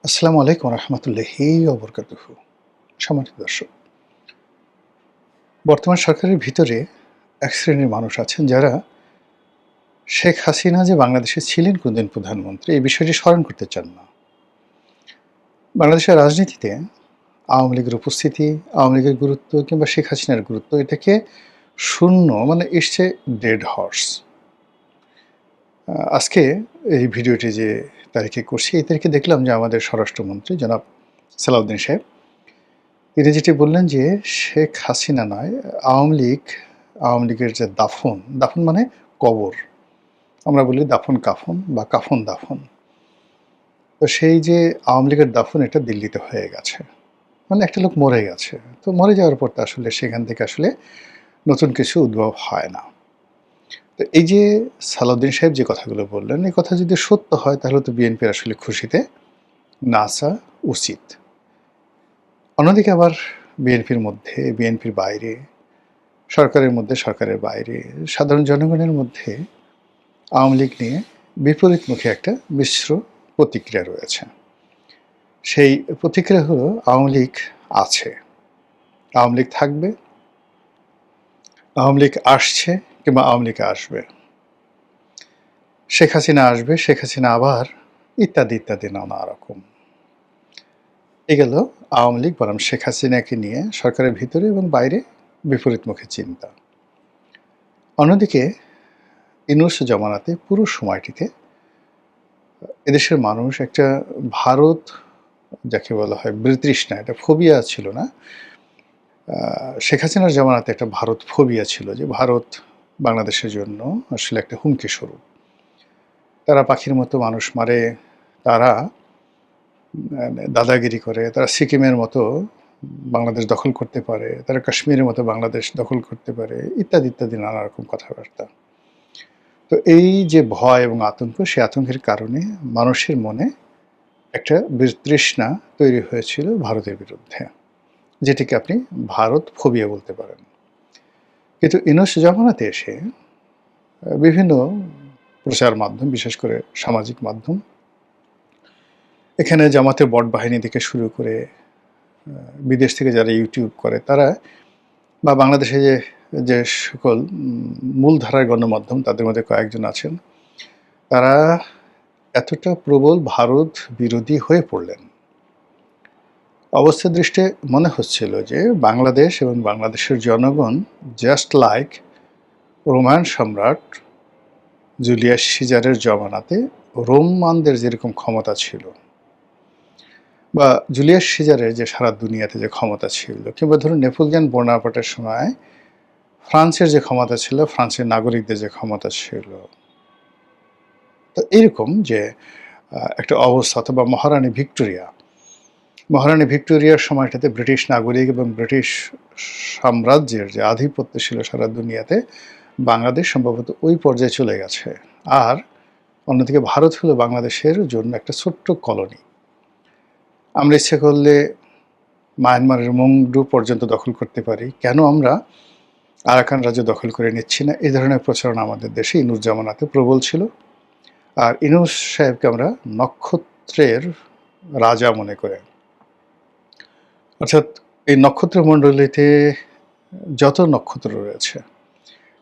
আসসালামু আলাইকুম রহমতুল্লাহি ওয়া বারাকাতুহু। সম্মানিত দর্শক, বর্তমান সরকারের ভিতরে এক শ্রেণীর মানুষ আছেন যারা শেখ হাসিনা যে বাংলাদেশে ছিলেন কোনদিন প্রধানমন্ত্রী এই বিষয়টি স্মরণ করতে চান না। বাংলাদেশের রাজনীতিতে আওয়ামী লীগের উপস্থিতি, আওয়ামী লীগের গুরুত্ব কিংবা শেখ হাসিনার গুরুত্ব এটাকে শূন্য মানে ইটস এ ডেড হর্স। আজকে এই ভিডিওটি যে তারিখে করছি এই তারিখে দেখলাম যে আমাদের স্বরাষ্ট্রমন্ত্রী জনাব সালাউদ্দিন সাহেব তিনি যেটি বললেন যে শেখ হাসিনা নয়, আওয়ামী লীগের যে দাফন, দাফন মানে কবর। আমরা বলি দাফন কাফন বা কাফন দাফন। তো সেই যে আওয়ামী লীগের দাফন এটা দিল্লিতে হয়ে গেছে। মানে একটা লোক মরে গেছে। তো মরে যাওয়ার পর তো আসলে সেখান থেকে আসলে নতুন কিছু উদ্ভব হয় না। তো এই যে সালাউদ্দিন সাহেব যে কথাগুলো বললেন, এই কথা যদি সত্য হয় তাহলে তো বিএনপির আসলে খুশিতে নাচা উচিত। অন্যদিকে আবার বিএনপির মধ্যে, বিএনপির বাইরে, সরকারের মধ্যে, সরকারের বাইরে, সাধারণ জনগণের মধ্যে আওয়ামী লীগ নিয়ে বিপরীতমুখী একটা মিশ্র প্রতিক্রিয়া রয়েছে। সেই প্রতিক্রিয়া হলো আওয়ামী লীগ আছে, আওয়ামী লীগ থাকবে, আওয়ামী লীগ আসছে কিংবা আওয়ামী লীগ আসবে, শেখ হাসিনা আসবে, শেখ হাসিনা আবার ইত্যাদি ইত্যাদি নানা রকম। এ গেল আওয়ামী লীগ বনাম শেখ হাসিনাকে নিয়ে সরকারের ভিতরে এবং বাইরে বিপরীতমুখী চিন্তা। অন্যদিকে ইউনূস জমানাতে পুরো সময়টিতে এদেশের মানুষ একটা ভারত যাকে বলা হয় বিতৃষ্ণা, এটা ফোবিয়া ছিল না। শেখ হাসিনার জমানাতে একটা ভারত ফোবিয়া ছিল যে ভারত বাংলাদেশের জন্য আসলে একটা হুমকি স্বরূপ। তারা পাখির মতো মানুষ মারে, তারা দাদাগিরি করে, তারা সিকিমের মতো বাংলাদেশ দখল করতে পারে, তারা কাশ্মীরের মতো বাংলাদেশ দখল করতে পারে, ইত্যাদি ইত্যাদি নানা রকম কথাবার্তা। তো এই যে ভয় এবং আতঙ্ক, সেই আতঙ্কের কারণে মানুষের মনে একটা বিতৃষ্ণা তৈরি হয়েছিল ভারতের বিরুদ্ধে, যেটিকে আপনি ভারত ফোবিয়া বলতে পারেন। কিন্তু ইউনূস জমানাতে এসে বিভিন্ন প্রচার মাধ্যম, বিশেষ করে সামাজিক মাধ্যম, এখানে জামাতের বট বাহিনী থেকে শুরু করে বিদেশ থেকে যারা ইউটিউব করে তারা, বা বাংলাদেশে যে সকল মূলধারার গণমাধ্যম তাদের মধ্যে কয়েকজন আছেন, তারা এতটা প্রবল ভারত বিরোধী হয়ে পড়লেন, অবস্থা দৃষ্টে মনে হচ্ছিল যে বাংলাদেশ এবং বাংলাদেশের জনগণ জাস্ট লাইক রোমান সম্রাট জুলিয়াস সিজারের জমানাতে রোমানদের যেরকম ক্ষমতা ছিল, বা জুলিয়াস সিজারের যে সারা দুনিয়াতে যে ক্ষমতা ছিল, কিংবা ধরুন নেপোলিয়ন বোনাপার্টের সময় ফ্রান্সের যে ক্ষমতা ছিল, ফ্রান্সের নাগরিকদের যে ক্ষমতা ছিল। তো এইরকম যে একটা অবস্থা, অথবা মহারানী ভিক্টোরিয়ার সময়টাতে ব্রিটিশ নাগরিক এবং ব্রিটিশ সাম্রাজ্যের যে আধিপত্য ছিল সারা দুনিয়াতে, বাংলাদেশ সম্ভবত ওই পর্যায়ে চলে গেছে। আর অন্যদিকে ভারত হলো বাংলাদেশের জন্য একটা ছোট্ট কলোনি। আমরা ইচ্ছে করলে মায়ানমারের মংডু পর্যন্ত দখল করতে পারি, কেন আমরা আরাকান রাজ্য দখল করে নিচ্ছি না? এই ধরনের প্রচারণা আমাদের দেশে ইউনূস জামানাতে প্রবল ছিল। আর ইউনূস সাহেবকে আমরা নক্ষত্রের রাজা মনে করে, অর্থাৎ এই নক্ষত্রমণ্ডলীতে যত নক্ষত্র রয়েছে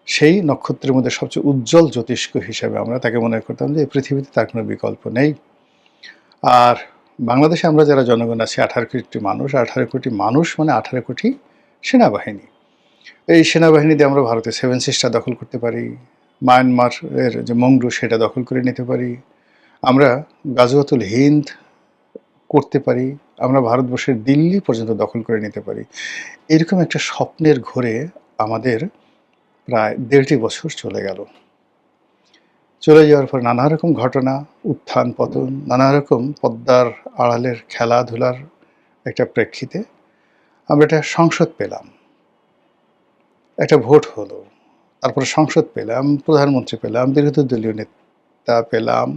সেই নক্ষত্রের মধ্যে সবচেয়ে উজ্জ্বল জ্যোতিষ্ক হিসাবে আমরা তাকে মনে করতাম যে এই পৃথিবীতে তার কোনো বিকল্প নেই। আর বাংলাদেশে আমরা যারা জনগণ আছি 18 কোটি মানুষ, 18 কোটি মানুষ মানে 18 কোটি সেনাবাহিনী। এই সেনাবাহিনী দিয়ে আমরা ভারতের সেভেন সিস্টার দখল করতে পারি, মায়ানমারের যে মংডু সেটা দখল করে নিতে পারি, আমরা গাজওয়াতুল হিন্দ করতে পারি, আমরা ভারতবর্ষের দিল্লি পর্যন্ত দখল করে নিতে পারি। এরকম একটা স্বপ্নের ঘোরে আমাদের প্রায় 1.5 বছর চলে গেল। চলে যাওয়ার পর নানা রকম ঘটনা, উত্থান পতন, নানা রকম পদ্মার আড়ালের খেলাধুলার একটা প্রেক্ষিতে আমরা একটা সংসদ পেলাম, একটা ভোট হলো, তারপরে সংসদ পেলাম, প্রধানমন্ত্রী পেলাম, বিরোধী দলীয় নেতা পেলাম,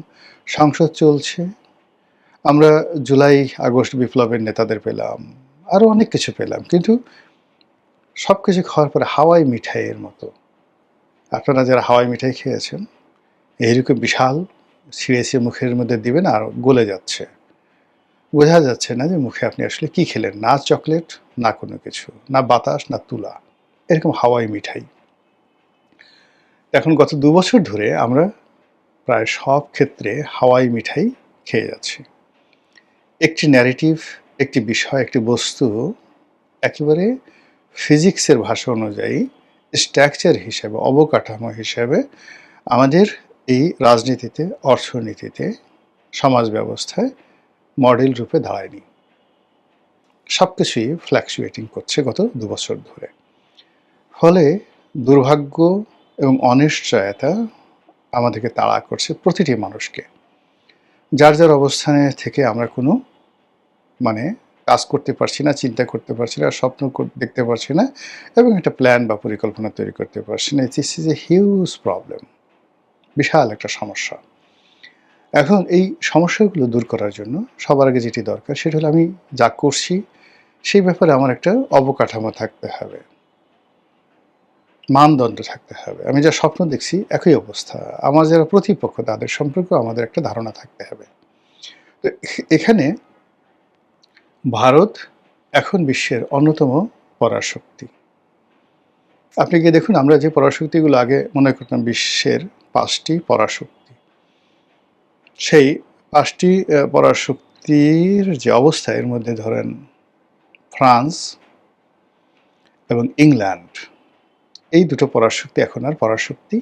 সংসদ চলছে, আমরা জুলাই আগস্ট বিপ্লবের নেতাদের পেলাম, আরও অনেক কিছু পেলাম। কিন্তু সব কিছু খাওয়ার পরে হাওয়াই মিঠাইয়ের মতো, আপনারা যারা হাওয়াই মিঠাই খেয়েছেন, এইরকম বিশাল ছিঁড়ে মুখের মধ্যে দিবেন আর গলে যাচ্ছে, বোঝা যাচ্ছে না যে মুখে আপনি আসলে কি খেলেন, না চকলেট, না কোনো কিছু, না বাতাস, না তুলা, এরকম হাওয়াই মিঠাই। এখন গত ২ বছর ধরে আমরা প্রায় সব ক্ষেত্রে হাওয়াই মিঠাই খেয়ে যাচ্ছি। একটি ন্যারেটিভ, একটি বিষয়, একটি বস্তু একেবারে ফিজিক্সের ভাষা অনুযায়ী স্ট্রাকচার হিসেবে, অবকাঠামো হিসেবে আমাদের এই রাজনীতিতে, অর্থনীতিতে, সমাজ ব্যবস্থায় মডেল রূপে দাঁড়ায়নি। সবকিছুই ফ্ল্যাকচুয়েটিং করছে গত ২ বছর ধরে। ফলে দুর্ভাগ্য এবং অনিশ্চয়তা আমাদেরকে তাড়া করছে, প্রতিটি মানুষকে। যার যার অবস্থানে থেকে আমরা কোনো মানে কাজ করতে পারছি না, চিন্তা করতে পারছি না, স্বপ্ন দেখতে পারছি না এবং একটা প্ল্যান বা পরিকল্পনা তৈরি করতে পারছি না। This is a huge problem, বিশাল একটা সমস্যা। এখন এই সমস্যাগুলো দূর করার জন্য সবার আগে যেটি দরকার সেটা হলো আমি যা করছি সেই ব্যাপারে আমার একটা অবকাঠামো থাকতে হবে, মানদণ্ড থাকতে হবে। আমি যা স্বপ্ন দেখছি একই অবস্থা, আমার যারা প্রতিপক্ষ তাদের সম্পর্কে আমাদের একটা ধারণা থাকতে হবে। তো এখানে ভারত এখন বিশ্বের অন্যতম পরাশক্তি। আপনি গিয়ে দেখুন, আমরা যে পরাশক্তিগুলো আগে মনে করতাম বিশ্বের ৫টি পরাশক্তি, সেই ৫টি পরাশক্তির যে অবস্থা, এর মধ্যে ধরেন ফ্রান্স এবং ইংল্যান্ড, এই দুটো পরাশক্তি এখন আর পরাশক্তি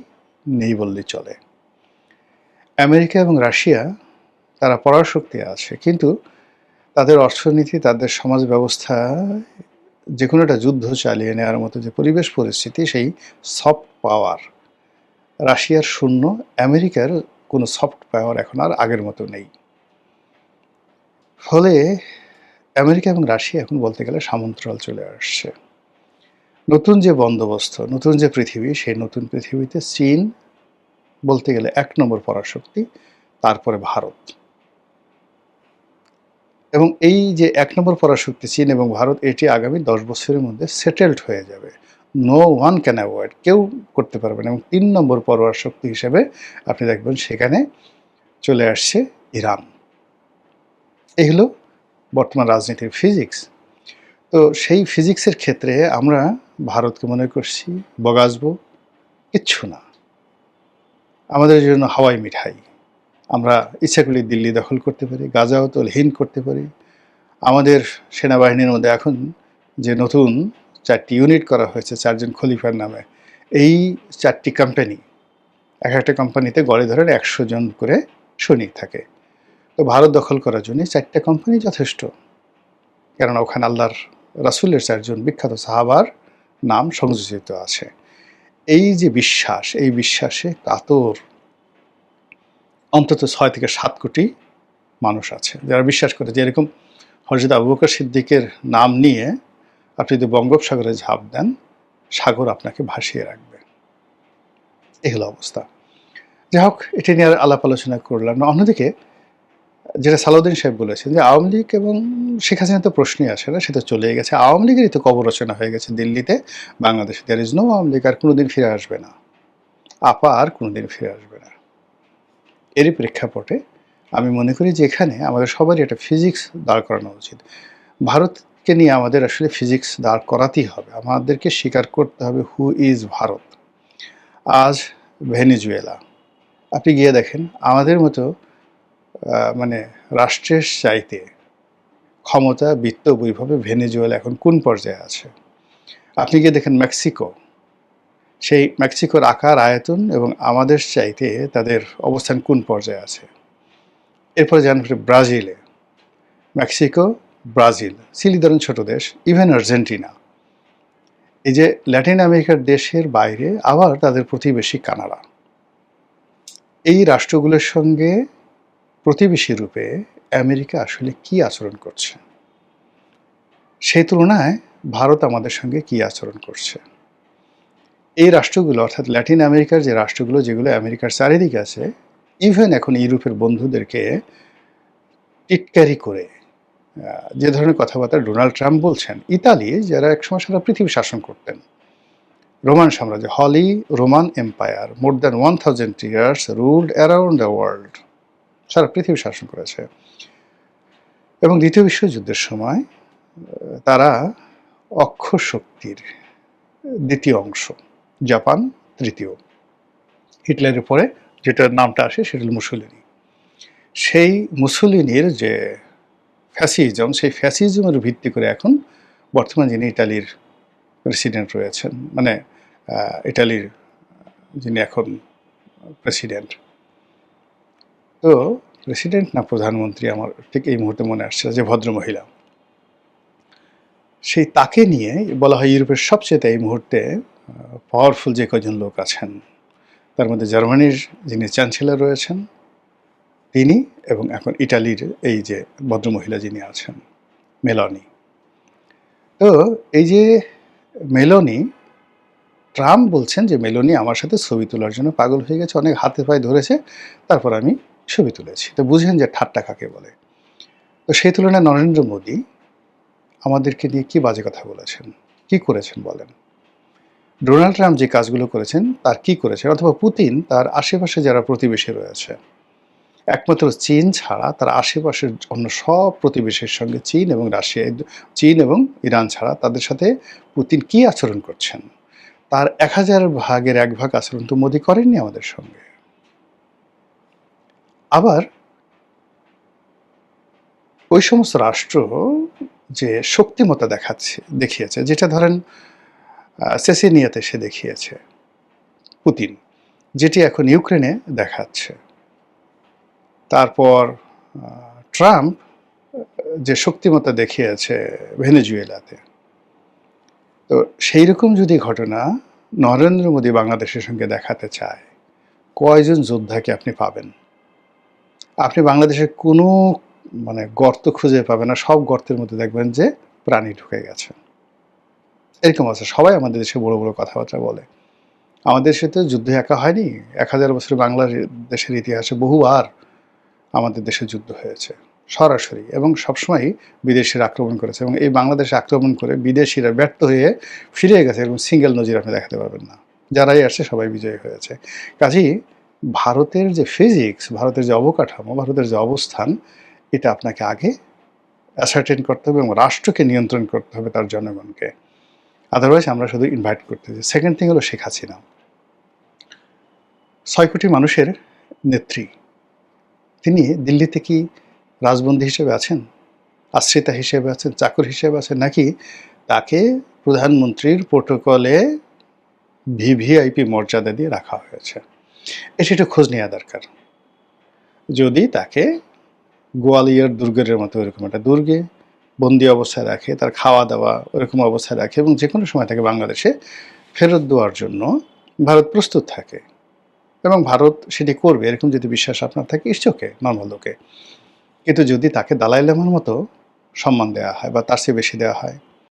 নেই বললেই চলে। আমেরিকা এবং রাশিয়া তারা পরাশক্তি আছে, কিন্তু তাদের অর্থনীতি, তাদের সমাজ ব্যবস্থা, যে কোনো একটা যুদ্ধ চালিয়ে নেওয়ার মতো যে পরিবেশ পরিস্থিতি, সেই সফট পাওয়ার রাশিয়ার শূন্য, আমেরিকার কোনো সফট পাওয়ার এখন আর আগের মতো নেই। ফলে আমেরিকা এবং রাশিয়া এখন বলতে গেলে সামন্তরাল চলে আসছে। নতুন যে বন্দোবস্ত, নতুন যে পৃথিবী, সেই নতুন পৃথিবীতে চীন বলতে গেলে ১ নম্বর পরাশক্তি, তারপরে ভারত। এবং এই যে ১ নম্বর পরাশক্তি চীন এবং ভারত, এটি আগামী ১০ বছরের মধ্যে সেটেলড হয়ে যাবে। নো ওয়ান ক্যান অ্যাভয়েড, কেউ করতে পারবে না। এবং ৩ নম্বর পরাশক্তি হিসেবে আপনি দেখবেন সেখানে চলে আসছে ইরান। এই হলো বর্তমান রাজনীতির ফিজিক্স। তো সেই ফিজিক্সের ক্ষেত্রে আমরা ভারতকে মনে করছি বগাসবো, কিচ্ছু না। আমাদের জন্য হাওয়াই মিঠাই। আমরা ইচ্ছা করলে দিল্লি দখল করতে পারি, গাজাওতল হিন্দ করতে পারি। আমাদের সেনাবাহিনীর মধ্যে এখন যে নতুন ৪টি ইউনিট করা হয়েছে ৪ জন খলিফার নামে, এই ৪টি কোম্পানি, এক একটা কোম্পানিতে গড়ে ধরেন ১০০ জন করে সৈনিক থাকে। তো ভারত দখল করার জন্য ৪টা কোম্পানি যথেষ্ট, কেননা ওখানে আল্লাহর রাসূলের ৪ জন বিখ্যাত সাহাবার নাম সংযোজিত আছে। এই যে বিশ্বাস, এই বিশ্বাসে কাতর অন্তত ৬ থেকে ৭ কোটি মানুষ আছে, যারা বিশ্বাস করে যে এরকম হযরত আবু বকর সিদ্দিকের নাম নিয়ে আপনি যদি বঙ্গোপসাগরে ঝাঁপ দেন, সাগর আপনাকে ভাসিয়ে রাখবে। এই হলো অবস্থা। যাই হোক, এটা নিয়ে আর আলাপ আলোচনা করলাম না। অন্যদিকে যেটা সালাউদ্দিন সাহেব বলেছেন যে আওয়ামী লীগ এবং শেখ হাসিনা তো প্রশ্নই আসে না, সে তো চলেই গেছে। আওয়ামী লীগেরই তো কবর রচনা হয়ে গেছে দিল্লিতে, বাংলাদেশে। There is no Awami League, আর কোনোদিন ফিরে আসবে না। আপা আর কোনোদিন ফিরে আসবে না। এরই প্রেক্ষাপটে আমি মনে করি যে এখানে আমাদের সবারই একটা ফিজিক্স দাঁড় করানো উচিত। ভারতকে নিয়ে আমাদের আসলে ফিজিক্স দাঁড় করাতেই হবে। আমাদেরকে স্বীকার করতে হবে হু ইজ ভারত। আজ ভেনেজুয়েলা, আপনি গিয়ে দেখেন আমাদের মতো মানে রাষ্ট্রের চাইতে ক্ষমতা, বিত্ত, বৈভবে ভেনেজুয়েলা এখন কোন পর্যায়ে আছে। আপনি গিয়ে দেখেন মেক্সিকো, সেই মেক্সিকোর আকার, আয়তন এবং আমাদের চাইতে তাদের অবস্থান কোন পর্যায়ে আছে। এরপরে যান ব্রাজিলে, মেক্সিকো, ব্রাজিল, চিলি ধরেন ছোট দেশ, ইভেন আর্জেন্টিনা। এই যে ল্যাটিন আমেরিকার দেশের বাইরে আবার তাদের প্রতিবেশী কানাডা, এই রাষ্ট্রগুলোর সঙ্গে প্রতিবেশী রূপে আমেরিকা আসলে কি আচরণ করছে, সেই তুলনায় ভারত আমাদের সঙ্গে কি আচরণ করছে। এই রাষ্ট্রগুলো, অর্থাৎ ল্যাটিন আমেরিকার যে রাষ্ট্রগুলো, যেগুলো আমেরিকার চারিদিকে আছে, ইভেন এখন ইউরোপের বন্ধুদেরকে টিটকারি করে যে ধরনের কথাবার্তা ডোনাল্ড ট্রাম্প বলছেন, ইতালি যারা একসময় সারা পৃথিবী শাসন করতেন, রোমান সাম্রাজ্য, Holy Roman Empire, more than 1000 years ruled around the world, সারা পৃথিবী শাসন করেছে। এবং দ্বিতীয় বিশ্বযুদ্ধের সময় তারা অক্ষ শক্তির দ্বিতীয় অংশ, জাপান তৃতীয়, হিটলারের পরে যেটার নামটা আসে সেটা হল মুসোলিনি। সেই মুসোলিনির যে ফ্যাসিজম, সেই ফ্যাসিজমের ভিত্তি করে এখন বর্তমান যিনি ইটালির প্রেসিডেন্ট রয়েছেন, মানে ইটালির যিনি এখন প্রেসিডেন্ট, তো প্রেসিডেন্ট না প্রধানমন্ত্রী আমার ঠিক এই মুহূর্তে মনে আসছে, যে ভদ্রমহিলা, সেই তাকে নিয়ে বলা হয় ইউরোপের সবচেয়ে এই মুহূর্তে পাওয়ারফুল যে কজন লোক আছেন, তার মধ্যে জার্মানির যিনি চ্যান্সেলর রয়েছেন তিনি, এবং এখন ইটালির এই যে ভদ্রমহিলা যিনি আছেন মেলানি। তো এই যে মেলোনি, ট্রাম্প বলছেন যে মেলোনি আমার সাথে ছবি তোলার জন্য পাগল হয়ে গেছে, অনেক হাতে পায়ে ধরেছে, তারপর আমি ছবি তুলেছি। তো বুঝেন যে ঠাট্টা কাকে বলে। তো সেই তুলনায় নরেন্দ্র মোদী আমাদেরকে নিয়ে কি বাজে কথা বলেছেন, কি করেছেন বলেন। ডোনাল্ড ট্রাম্প যে কাজগুলো করেছেন তার কি করেছেন, অথবা পুতিন তার আশেপাশে যারা প্রতিবেশী রয়েছে, একমাত্র চীন ছাড়া তার আশেপাশের অন্য সব প্রতিবেশীর সঙ্গে চীন এবং রাশিয়া, চীন এবং ইরান ছাড়া তাদের সাথে পুতিন কি আচরণ করছেন, তার 1000 ভাগের 1 ভাগ আচরণ তো মোদী করেননি আমাদের সঙ্গে। আবার ওই সমস্ত রাষ্ট্র যে শক্তিমত্তা দেখিয়েছে, যেটা ধরেন চেচেনিয়াতে সে দেখিয়েছে পুতিন, যেটি এখন ইউক্রেনে দেখাচ্ছে, তারপর ট্রাম্প যে শক্তিমত্তা দেখিয়েছে ভেনেজুয়েলাতে, তো সেই রকম যদি ঘটনা নরেন্দ্র মোদী বাংলাদেশের সঙ্গে দেখাতে চায়, কয়জন যোদ্ধাকে আপনি পাবেন? আপনি বাংলাদেশের কোনো গর্ত খুঁজে পাবেন না, সব গর্তের মধ্যে দেখবেন যে প্রাণী ঢুকে গেছে। এরকম আছে, সবাই আমাদের দেশে বড় বড় কথাবার্তা বলে। আমাদের দেশে তো যুদ্ধ একা হয়নি, 1000 বছর বাংলাদেশের ইতিহাসে বহুবার আমাদের দেশে যুদ্ধ হয়েছে সরাসরি, এবং সবসময় বিদেশিরা আক্রমণ করেছে, এবং এই বাংলাদেশে আক্রমণ করে বিদেশিরা ব্যর্থ হয়ে ফিরে গেছে, এরকম সিঙ্গেল নজির আপনি দেখাতে পারবেন না। যারাই আসছে সবাই বিজয়ী হয়েছে। কাজেই ভারতের যে ফিজিক্স, ভারতের যে অবকাঠামো, ভারতের যে অবস্থান, এটা আপনাকে আগে অ্যাসার্টেন করতে হবে এবং রাষ্ট্রকে নিয়ন্ত্রণ করতে হবে, তার জনগণকে। আদারওয়াইজ আমরা শুধু ইনভাইট করতে চাই। সেকেন্ড থিং হলো শেখ হাসিনা, 6 কোটি মানুষের নেত্রী। তিনি দিল্লিতে কি রাজবন্দী হিসেবে আছেন, আশ্রিতা হিসেবে আছেন, চাকর হিসেবে আছেন, নাকি তাকে প্রধানমন্ত্রীর প্রোটোকলে ভিভিআইপি মর্যাদা দিয়ে রাখা হয়েছে? এটা একটু খোঁজ নেওয়া দরকার। যদি তাকে গোয়ালিয়র দুর্গের মতো এরকম একটা দুর্গে বন্দি অবস্থায় রাখে, তার খাওয়া দাওয়া ওরকম অবস্থায় রাখে, এবং যে কোনো সময় তাকে বাংলাদেশে ফেরত দেওয়ার জন্য ভারত প্রস্তুত থাকে, এবং ভারত সেটি করবে, এরকম যদি বিশ্বাস আপনার থাকে, ইটস ওকে, নর্মাল লোকে। কিন্তু যদি তাকে দালাই লামার মতো সম্মান দেওয়া হয় বা তার চেয়ে বেশি দেওয়া হয়,